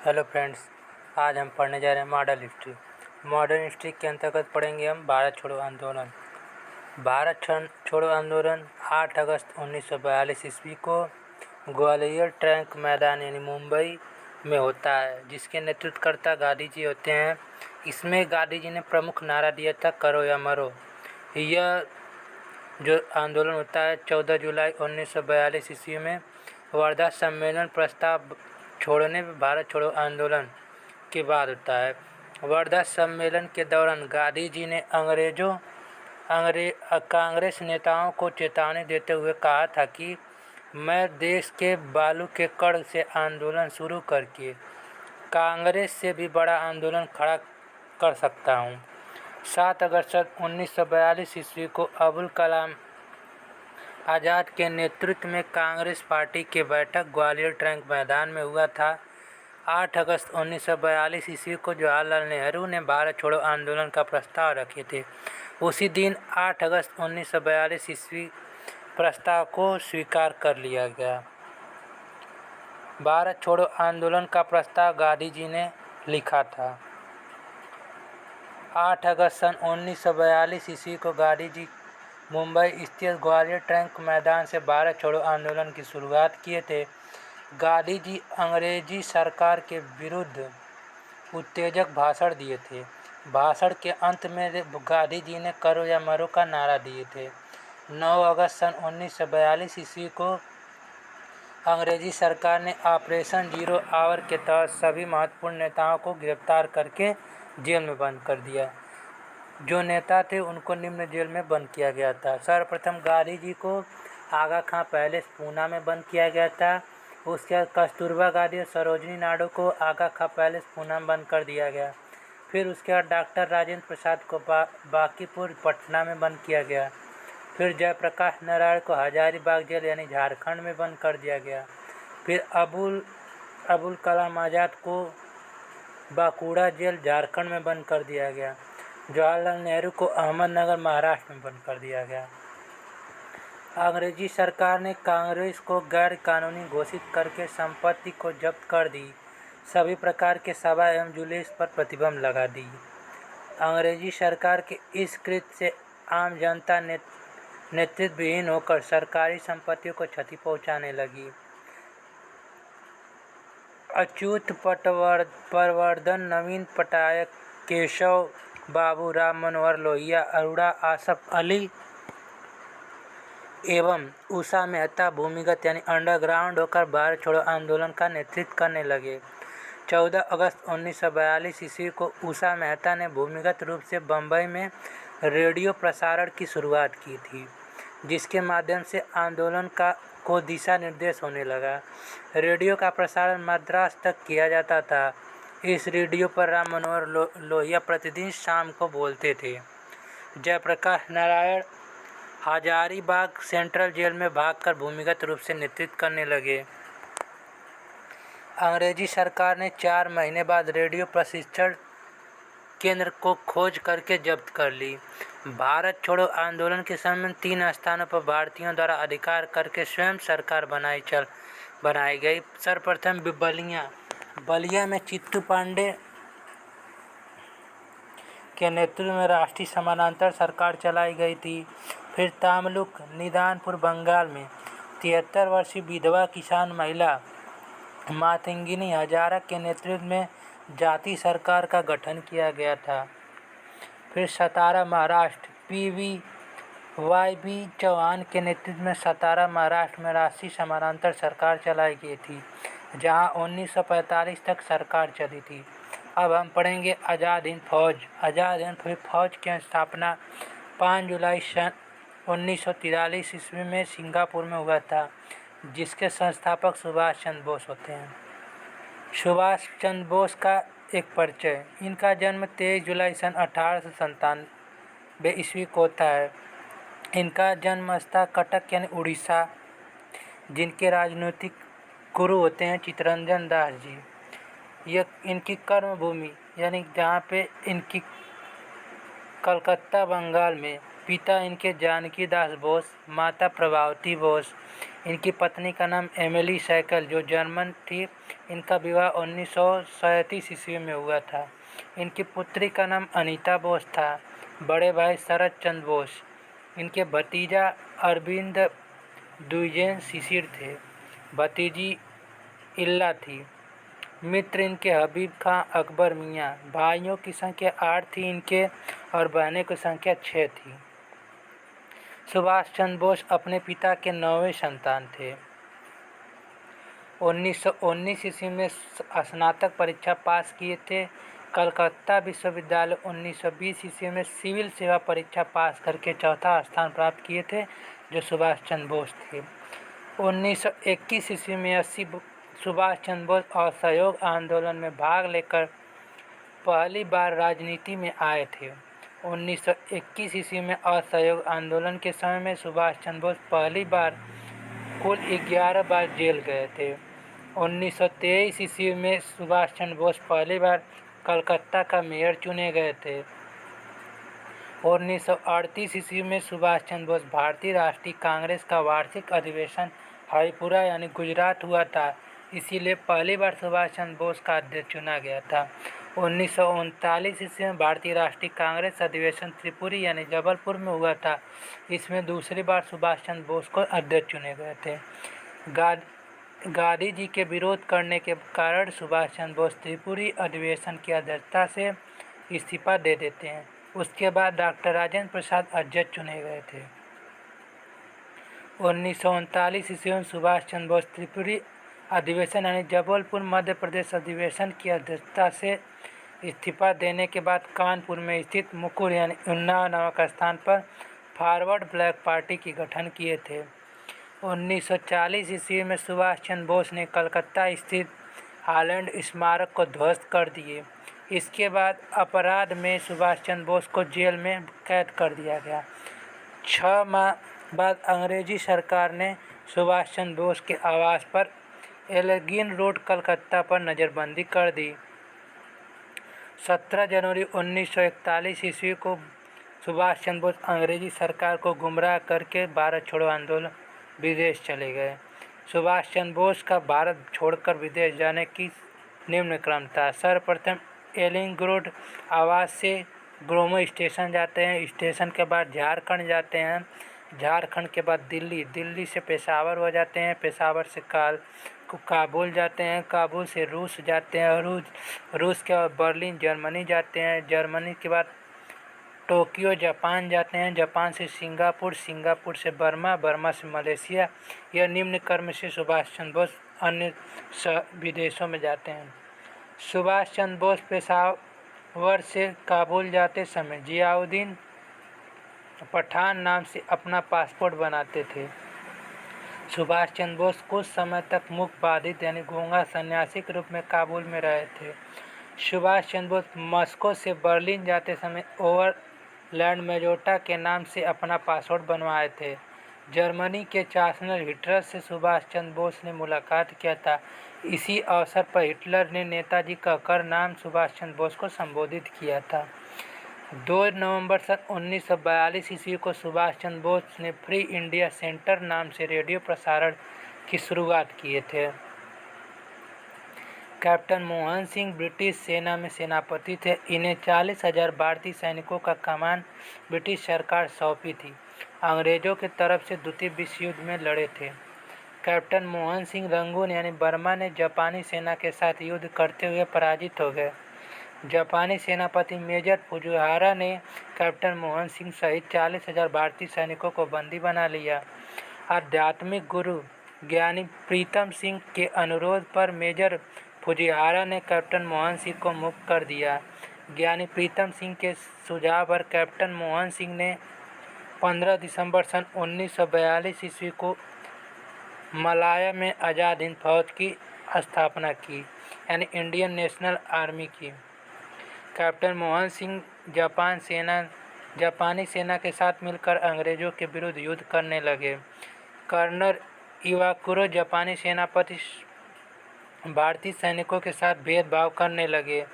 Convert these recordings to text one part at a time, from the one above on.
Hello friends, आज हम पढ़ने जा रहे हैं मॉडल हिस्ट्री। मॉडर्न हिस्ट्री के अंतर्गत पढ़ेंगे हम भारत छोड़ो आंदोलन। छोड़ो आंदोलन 8 अगस्त 1942 ईस्वी को ग्वालियर टैंक मैदान यानी मुंबई में होता है, जिसके नेतृत्वकर्ता गांधी जी होते हैं। इसमें गांधी जी ने प्रमुख नारा दिया था, करो या मरो। यह जो आंदोलन होता है 14 जुलाई 1942 ईस्वी में वर्धा सम्मेलन प्रस्ताव छोड़ने भारत छोड़ो आंदोलन के बाद होता है। वर्धा सम्मेलन के दौरान गांधी जी ने कांग्रेस नेताओं को चेतावनी देते हुए कहा था कि मैं देश के बालू के कण से आंदोलन शुरू करके कांग्रेस से भी बड़ा आंदोलन खड़ा कर सकता हूं। 7 अगस्त 1942 ईस्वी को अबुल कलाम आज़ाद के नेतृत्व में कांग्रेस पार्टी की बैठक ग्वालियर टैंक मैदान में हुआ था। 8 अगस्त 1942 ईस्वी को जवाहरलाल नेहरू ने भारत छोड़ो आंदोलन का प्रस्ताव रखे थे। उसी दिन 8 अगस्त 1942 ईस्वी प्रस्ताव को स्वीकार कर लिया गया। भारत छोड़ो आंदोलन का प्रस्ताव गांधी जी ने लिखा था। 8 अगस्त सन 1942 ईस्वी को गांधी जी मुंबई स्थित ग्वालियर टैंक मैदान से भारत छोड़ो आंदोलन की शुरुआत किए थे। गांधी जी अंग्रेजी सरकार के विरुद्ध उत्तेजक भाषण दिए थे। भाषण के अंत में गांधी जी ने करो या मरो का नारा दिए थे। 9 अगस्त सन 1942 ईस्वी को अंग्रेजी सरकार ने ऑपरेशन जीरो आवर के तहत सभी महत्वपूर्ण नेताओं को गिरफ्तार करके जेल में बंद कर दिया। जो नेता थे उनको निम्न जेल में बंद किया गया था। सर्वप्रथम गांधी जी को आगा खां पैलेस पूना में बंद किया गया था। उसके बाद कस्तूरबा गांधी और सरोजिनी नायडू को आगा खां पैलेस पूना में बंद कर दिया गया। फिर उसके बाद डॉक्टर राजेंद्र प्रसाद को बांकीपुर पटना में बंद किया गया। फिर जयप्रकाश नारायण को हजारीबाग जेल यानी झारखंड में बंद कर दिया गया। फिर अबुल कलाम आज़ाद को बांकुड़ा जेल झारखंड में बंद कर दिया गया। जवाहरलाल नेहरू को अहमदनगर महाराष्ट्र में बंद कर दिया गया। अंग्रेजी सरकार ने कांग्रेस को गैर कानूनी घोषित करके संपत्ति को जब्त कर दी। सभी प्रकार के सभा एवं जुलूस पर प्रतिबंध लगा दी। अंग्रेजी सरकार के इस कृत्य से आम जनता नेतृत्वहीन होकर सरकारी संपत्तियों को क्षति पहुंचाने लगी। अच्युत पटवर्धन, नवीन पटनायक, केशव बाबू, राम मनोहर लोहिया, अरोड़ा, आसफ अली एवं उषा मेहता भूमिगत यानी अंडरग्राउंड होकर भारत छोड़ो आंदोलन का नेतृत्व करने लगे। 14 अगस्त 1942 ईस्वी को उषा मेहता ने भूमिगत रूप से बम्बई में रेडियो प्रसारण की शुरुआत की थी, जिसके माध्यम से आंदोलन को दिशा निर्देश होने लगा। रेडियो का प्रसारण मद्रास तक किया जाता था। इस रेडियो पर राम मनोहर लोहिया प्रतिदिन शाम को बोलते थे। जयप्रकाश नारायण हजारीबाग सेंट्रल जेल में भागकर भूमिगत रूप से नेतृत्व करने लगे। अंग्रेजी सरकार ने 4 महीने बाद रेडियो प्रशिक्षण केंद्र को खोज करके जब्त कर ली। भारत छोड़ो आंदोलन के समय में 3 स्थानों पर भारतीयों द्वारा अधिकार करके स्वयं सरकार बनाई गई। सर्वप्रथम बलिया में चित्तू पांडे के नेतृत्व में राष्ट्रीय समानांतर सरकार चलाई गई थी। फिर तामलुक निदानपुर बंगाल में 73 वर्षीय विधवा किसान महिला मातंगिनी हजारा के नेतृत्व में जाति सरकार का गठन किया गया था। फिर सतारा महाराष्ट्र PVYB चौहान के नेतृत्व में सतारा महाराष्ट्र में राष्ट्रीय समानांतर सरकार चलाई गई थी, जहां 1945 तक सरकार चली थी। अब हम पढ़ेंगे आज़ाद हिंद फौज। आज़ाद हिंद फौज की स्थापना 5 जुलाई सन 1943 ईस्वी में सिंगापुर में हुआ था, जिसके संस्थापक सुभाष चंद्र बोस होते हैं। सुभाष चंद्र बोस का एक परिचय। इनका जन्म 23 जुलाई सन 1897 ईस्वी को होता है। इनका जन्म स्थल कटक यानी उड़ीसा। जिनके राजनीतिक गुरु होते हैं चित्तरंजन दास जी। यह इनकी कर्म भूमि यानी जहाँ पे इनकी कलकत्ता बंगाल में पिता इनके जानकी दास बोस, माता प्रभावती बोस। इनकी पत्नी का नाम एमिली सैकल जो जर्मन थी। इनका विवाह 1937 ईस्वी में हुआ था। इनकी पुत्री का नाम अनीता बोस था। बड़े भाई शरद चंद्र बोस। इनके भतीजा अरविंद द्विजेन शिशिर थे। भतीजी इल्ला थी। मित्र इनके हबीब खां, अकबर मियाँ। भाइयों की संख्या 8 थी इनके और बहनों की संख्या 6 थी। सुभाष चंद्र बोस अपने पिता के 9वें संतान थे। 1919 ईस्वी में स्नातक परीक्षा पास किए थे। कलकत्ता विश्वविद्यालय 1920 ईस्वी में सिविल सेवा परीक्षा पास करके चौथा स्थान प्राप्त किए थे जो सुभाष चंद्र बोस थे। 1921 ईस्वी में सुभाष चंद्र बोस असहयोग आंदोलन में भाग लेकर पहली बार राजनीति में आए थे। 1921 ईस्वी में असहयोग आंदोलन के समय में सुभाष चंद्र बोस पहली बार कुल 11 बार जेल गए थे। 1923 ईस्वी में सुभाष चंद्र बोस पहली बार कलकत्ता का मेयर चुने गए थे। 1938 ईस्वी में सुभाष चंद्र बोस भारतीय राष्ट्रीय कांग्रेस का वार्षिक अधिवेशन हरिपुरा यानी गुजरात हुआ था, इसीलिए पहली बार सुभाष चंद्र बोस का अध्यक्ष चुना गया था। 1939 ईस्वी में भारतीय राष्ट्रीय कांग्रेस अधिवेशन त्रिपुरी यानी जबलपुर में हुआ था। इसमें दूसरी बार सुभाष चंद्र बोस को अध्यक्ष चुने गए थे। गांधी जी के विरोध करने के कारण सुभाष चंद्र बोस त्रिपुरी अधिवेशन की अध्यक्षता से इस्तीफा दे देते हैं। उसके बाद डॉक्टर राजेंद्र प्रसाद अध्यक्ष चुने गए थे। 1939 ईस्वी में सुभाष चंद्र बोस त्रिपुरी अधिवेशन यानी जबलपुर मध्य प्रदेश अधिवेशन की अध्यक्षता से इस्तीफा देने के बाद कानपुर में स्थित मुकुर यानी उन्नाव नामक स्थान पर फॉरवर्ड ब्लैक पार्टी की गठन किए थे। 1940 ईस्वी में सुभाष चंद्र बोस ने कलकत्ता स्थित हॉलैंड स्मारक को ध्वस्त कर दिए। इसके बाद अपराध में सुभाष चंद्र बोस को जेल में कैद कर दिया गया। 6 माह बाद अंग्रेजी सरकार ने सुभाष चंद्र बोस के आवास पर एल्गिन रोड कलकत्ता पर नज़रबंदी कर दी। 17 जनवरी 1941 ईस्वी को सुभाष चंद्र बोस अंग्रेजी सरकार को गुमराह करके भारत छोड़ो आंदोलन विदेश चले गए। सुभाष चंद्र बोस का भारत छोड़कर विदेश जाने की निम्न क्रम था। सर्वप्रथम एलिंग रोड आवास से ग्रोमो स्टेशन जाते हैं। स्टेशन के बाद झारखंड जाते हैं। झारखंड के बाद दिल्ली से पेशावर हो जाते हैं। पेशावर से काबुल जाते हैं। काबुल से रूस जाते हैं। रूस के बाद बर्लिन जर्मनी जाते हैं। जर्मनी के बाद टोक्यो जापान जाते हैं। जापान से सिंगापुर से बर्मा से मलेशिया। यह निम्न क्रम से सुभाष चंद्र बोस अन्य विदेशों में जाते हैं। सुभाष चंद्र बोस पेशावर से काबुल जाते समय जियाउद्दीन पठान नाम से अपना पासपोर्ट बनाते थे। सुभाष चंद्र बोस कुछ समय तक मुख बाधित यानी गूंगा सन्यासी के रूप में काबुल में रहे थे। सुभाष चंद्र बोस मॉस्को से बर्लिन जाते समय ओवरलैंड मेजोटा के नाम से अपना पासपोर्ट बनवाए थे। जर्मनी के चांसलर हिटलर से सुभाष चंद्र बोस ने मुलाकात किया था। इसी अवसर पर हिटलर ने नेताजी कहकर नाम सुभाष चंद्र बोस को संबोधित किया था। 2 नवंबर सन 1942 ईस्वी को सुभाष चंद्र बोस ने फ्री इंडिया सेंटर नाम से रेडियो प्रसारण की शुरुआत किए थे। कैप्टन मोहन सिंह ब्रिटिश सेना में सेनापति थे। इन्हें 40,000 भारतीय सैनिकों का कमान ब्रिटिश सरकार सौंपी थी। अंग्रेजों की तरफ से द्वितीय विश्व युद्ध में लड़े थे। कैप्टन मोहन सिंह रंगून यानी बर्मा ने जापानी सेना के साथ युद्ध करते हुए पराजित हो गए। जापानी सेनापति मेजर फुजिवारा ने कैप्टन मोहन सिंह सहित 40,000 भारतीय सैनिकों को बंदी बना लिया। आध्यात्मिक गुरु ज्ञानी प्रीतम सिंह के अनुरोध पर मेजर फुजिवारा ने कैप्टन मोहन सिंह को मुक्त कर दिया। ज्ञानी प्रीतम सिंह के सुझाव पर कैप्टन मोहन सिंह ने 15 दिसंबर सन 1942 ईस्वी को मलाया में आज़ाद हिंद फौज की स्थापना की यानी इंडियन नेशनल आर्मी की। कैप्टन मोहन सिंह जापानी सेना के साथ मिलकर अंग्रेज़ों के विरुद्ध युद्ध करने लगे। कर्नल इवाकुरो जापानी सेनापति भारतीय सैनिकों के साथ भेदभाव करने लगे।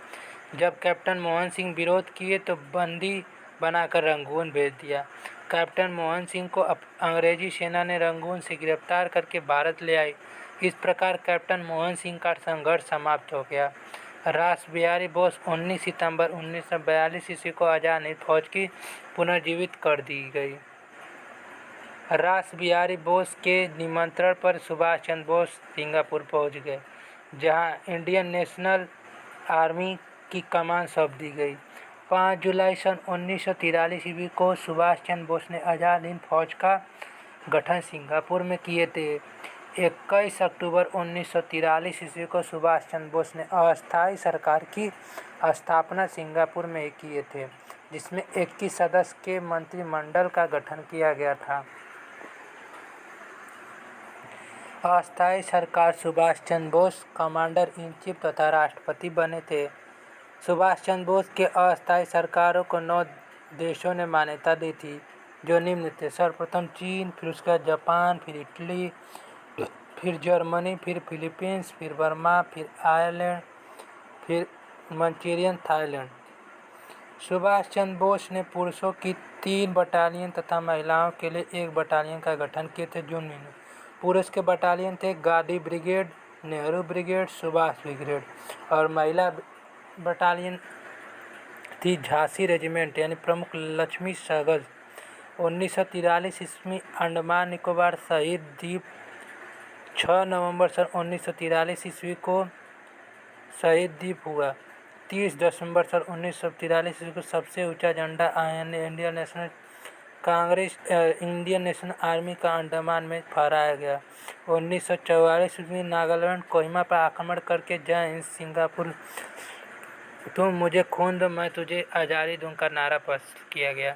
जब कैप्टन मोहन सिंह विरोध किए तो बंदी बनाकर रंगून भेज दिया। कैप्टन मोहन सिंह को अंग्रेजी सेना ने रंगून से गिरफ्तार करके भारत ले आई। इस प्रकार कैप्टन मोहन सिंह का संघर्ष समाप्त हो गया। रास बिहारी बोस 19 सितंबर 1942 ईस्वी को आज़ाद हिंद फौज की पुनर्जीवित कर दी गई। रास बिहारी बोस के निमंत्रण पर सुभाष चंद्र बोस सिंगापुर पहुंच गए, जहां इंडियन नेशनल आर्मी की कमान सौंप दी गई। 5 जुलाई सन 1943 ईस्वी को सुभाष चंद्र बोस ने आज़ाद हिंद फौज का गठन सिंगापुर में किए थे। 21 अक्टूबर 1943 ईस्वी को सुभाष चंद्र बोस ने अस्थायी सरकार की स्थापना सिंगापुर में किए थे, जिसमें 21 सदस्य के मंत्रिमंडल का गठन किया गया था। अस्थायी सरकार Subhash Chandra Bose commander in chief तथा राष्ट्रपति बने थे। सुभाष चंद्र बोस के अस्थायी सरकारों को 9 देशों ने मान्यता दी थी, जो निम्न थे। सर्वप्रथम चीन, फिर उसके बाद जापान, फिर इटली, फिर जर्मनी, फिर फिलीपींस, फिर बर्मा, फिर आयरलैंड, फिर मंचूरियन, थाईलैंड। सुभाष चंद्र बोस ने पुरुषों की 3 बटालियन तथा महिलाओं के लिए 1 बटालियन का गठन किए थे। जो निम्न पुरुष के बटालियन थे: Gandhi brigade, Nehru brigade, Subhash brigade. और महिला बटालियन थी झांसी रेजिमेंट यानी प्रमुख लक्ष्मी सहगल। 1943 ईस्वी अंडमान निकोबार शहीद द्वीप 6 नवंबर सन 1943 ईस्वी को शहीद द्वीप हुआ। 30 दिसंबर सन 1943 ईस्वी को सबसे ऊंचा झंडा इंडियन नेशनल आर्मी का अंडमान में फहराया गया। 1944 ईस्वी नागालैंड कोहिमा पर आक्रमण करके जय हिंद सिंगापुर तुम मुझे खून दो मैं तुझे आज़ादी दूँ का नारा पेश किया गया।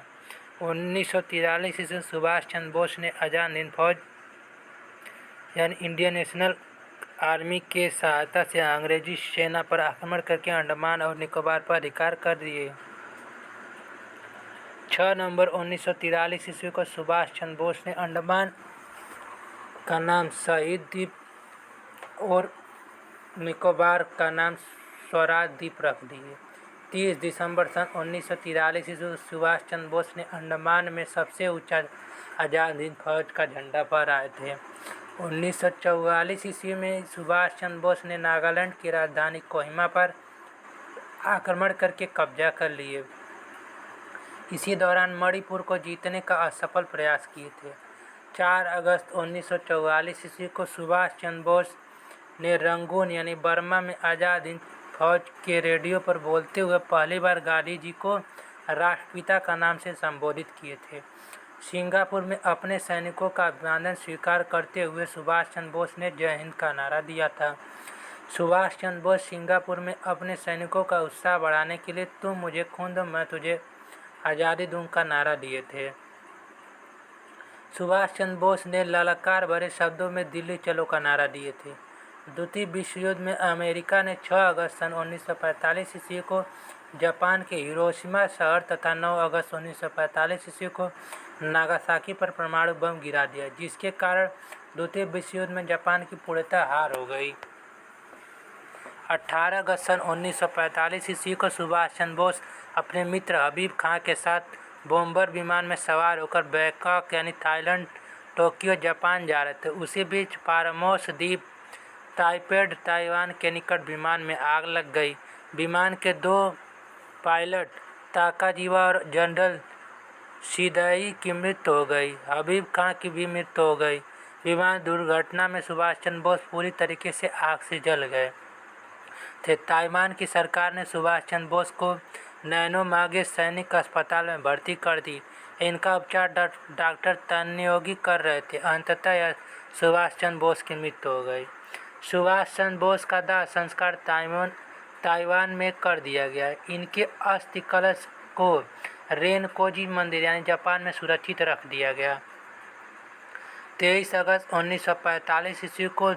1943 ईस्वी सुभाष चंद्र बोस ने आज़ाद हिंद फौज यानी इंडियन नेशनल आर्मी के सहायता से अंग्रेजी सेना पर आक्रमण करके अंडमान और निकोबार पर अधिकार कर दिए। 6 नवंबर 1943 ईस्वी को सुभाष चंद्र बोस ने अंडमान का नाम शहीद द्वीप और निकोबार का नाम स्वराज द्वीप रख दिए। 30 दिसंबर सन 1943 ईस्वी को सुभाष चंद्र बोस ने अंडमान में सबसे ऊंचा आज़ाद हिंद फौज का झंडा फहराए थे। 1944 ईस्वी में सुभाष चंद्र बोस ने नागालैंड की राजधानी कोहिमा पर आक्रमण करके कब्जा कर लिए। इसी दौरान मणिपुर को जीतने का असफल प्रयास किए थे। 4 अगस्त 1944 ईस्वी को सुभाष चंद्र बोस ने रंगून यानी बर्मा में आज़ाद हिंद फौज के रेडियो पर बोलते हुए पहली बार गांधी जी को राष्ट्रपिता का नाम से संबोधित किए थे। सिंगापुर में अपने सैनिकों का अभिवादन स्वीकार करते हुए सुभाष चंद्र बोस ने जय हिंद का नारा दिया था। सुभाष चंद्र बोस सिंगापुर में अपने सैनिकों का उत्साह बढ़ाने के लिए तुम मुझे खून दो मैं तुझे आज़ादी दूँ का नारा दिए थे। सुभाष चंद्र बोस ने ललकार भरे शब्दों में दिल्ली चलो का नारा दिए थे। द्वितीय विश्व युद्ध में अमेरिका ने 6 अगस्त सन 1945 ईस्वी को जापान के हिरोशिमा शहर तथा 9 अगस्त 1945 ईस्वी को नागासाकी पर परमाणु बम गिरा दिया, जिसके कारण द्वितीय विश्व युद्ध में जापान की पूर्णतः हार हो गई। 18 अगस्त सन 1945 ईस्वी को सुभाष चंद्र बोस अपने मित्र हबीब खां के साथ बॉम्बर विमान में सवार होकर बैंकॉक यानी थाईलैंड, टोक्यो, जापान जा रहे थे। उसी बीच फार्मोस द्वीप ताइपेड, ताइवान के निकट विमान में आग लग गई। विमान के 2 पायलट ताकाजीवा और जनरल शिदाई की मृत्यु हो गई। हबीब खां की भी मृत्यु हो गई। विमान दुर्घटना में सुभाष चंद्र बोस पूरी तरीके से आग से जल गए थे। ताइवान की सरकार ने सुभाष चंद्र बोस को नैनोमागे सैनिक अस्पताल में भर्ती कर दी। इनका उपचार डॉक्टर तन्योगी कर रहे थे। अंततः सुभाष चंद्र बोस की मृत्यु हो गई। सुभाष चंद्र बोस का दाह संस्कार ताइवान में कर दिया गया। इनके अस्थि कलश को रेनकोजी मंदिर यानी जापान में सुरक्षित रख दिया गया। 23 अगस्त 1945 ईस्वी को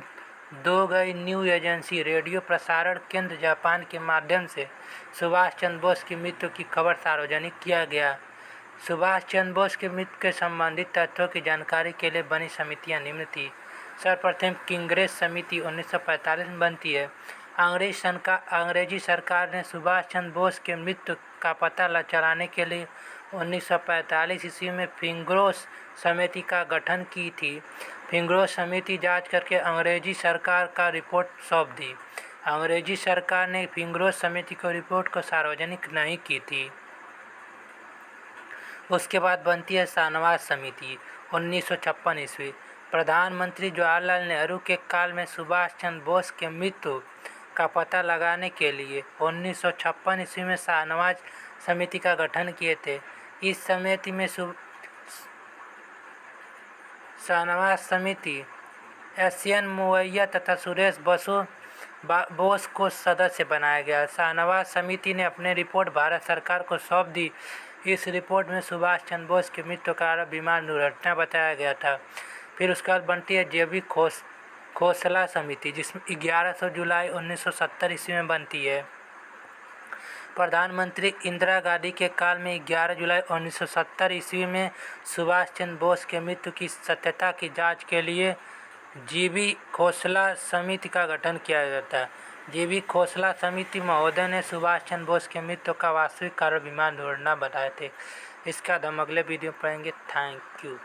दो गई न्यू एजेंसी रेडियो प्रसारण केंद्र जापान के माध्यम से सुभाष चंद्र बोस की मृत्यु की खबर सार्वजनिक किया गया। सुभाष चंद्र बोस की मृत्यु के संबंधित तथ्यों की जानकारी के लिए बनी समितियां निम्न थी। सर्वप्रथम कांग्रेस समिति 1945 में बनती है। अंग्रेजी सरकार ने सुभाष चंद्र बोस के मृत्यु का पता चलाने के लिए 1945 ईस्वी में फिंगरोस समिति का गठन की थी। फिंगरोस समिति जांच करके अंग्रेजी सरकार का रिपोर्ट सौंप दी। अंग्रेजी सरकार ने फिंगरोस समिति को रिपोर्ट को सार्वजनिक नहीं की थी। उसके बाद बनती है शाहनवाज समिति 1956 ईस्वी। प्रधानमंत्री जवाहरलाल नेहरू के काल में सुभाष चंद्र बोस के मृत्यु का पता लगाने के लिए 1956 ईस्वी में शाहनवाज समिति का गठन किए थे। इस समिति में शाहनवाज समिति एस.एन. मुवैया तथा सुरेश बोस को सदस्य बनाया गया। शाहनवाज समिति ने अपनी रिपोर्ट भारत सरकार को सौंप दी। इस रिपोर्ट में सुभाष चंद्र बोस की मृत्यु का कारण विमान दुर्घटना बताया गया था। फिर उसके बाद बनती है जेबी खोसला समिति, जिसमें 11 जुलाई 1970 ईस्वी में बनती है। प्रधानमंत्री इंदिरा गांधी के काल में 11 जुलाई 1970 ईस्वी में सुभाष चंद्र बोस के मृत्यु की सत्यता की जांच के लिए जेबी खोसला समिति का गठन किया जाता है। जेबी खोसला समिति महोदय ने सुभाष चंद्र बोस के मृत्यु का वास्तविक कारण विमान दुर्घटना बताए थे। इसका हम अगले वीडियो में पढ़ेंगे। Thank you.